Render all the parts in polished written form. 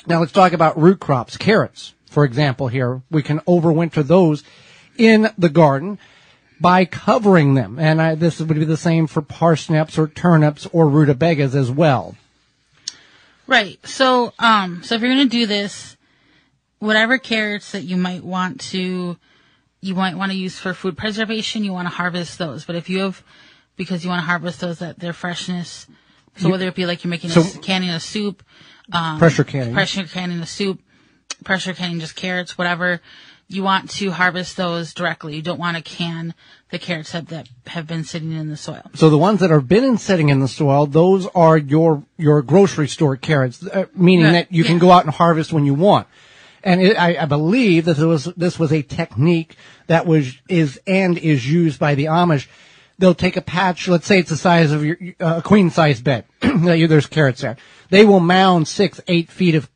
Now let's talk about root crops. Carrots, for example, here. We can overwinter those in the garden by covering them. And this would be the same for parsnips or turnips or rutabagas as well. Right. So if you're going to do this, whatever carrots that you might want to use for food preservation, you want to harvest those. But because you want to harvest those at their freshness, so whether it be like you're making canning a soup, pressure canning a soup, pressure canning just carrots, whatever, you want to harvest those directly. You don't want to can the carrots that have been sitting in the soil. So the ones that have been sitting in the soil, those are your grocery store carrots, meaning that you can go out and harvest when you want. And I believe that this was a technique that is used by the Amish. They'll take a patch, let's say it's the size of your queen size bed. There's carrots there. They will mound 6-8 feet of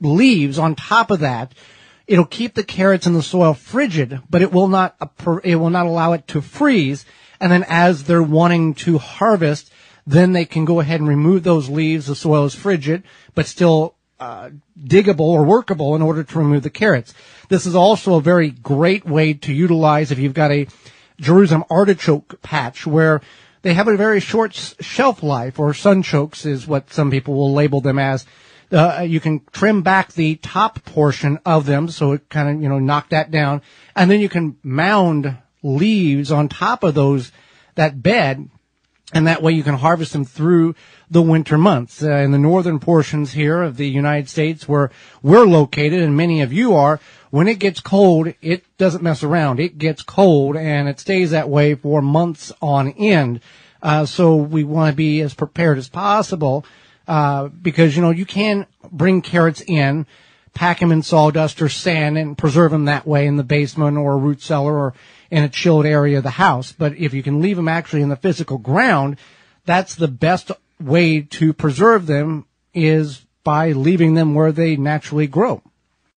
leaves on top of that. It'll keep the carrots in the soil frigid, but it will not allow it to freeze. And then as they're wanting to harvest, then they can go ahead and remove those leaves. The soil is frigid, but still diggable or workable in order to remove the carrots. This is also a very great way to utilize if you've got a Jerusalem artichoke patch where they have a very short shelf life, or sunchokes is what some people will label them as. You can trim back the top portion of them, so it kind of, knock that down. And then you can mound leaves on top of that bed, and that way you can harvest them through the winter months. In the northern portions here of the United States where we're located, and many of you are, when it gets cold, it doesn't mess around. It gets cold, and it stays that way for months on end. So we want to be as prepared as possible, because, you can bring carrots in, pack them in sawdust or sand, and preserve them that way in the basement or a root cellar or in a chilled area of the house. But if you can leave them actually in the physical ground, that's the best way to preserve them, is by leaving them where they naturally grow.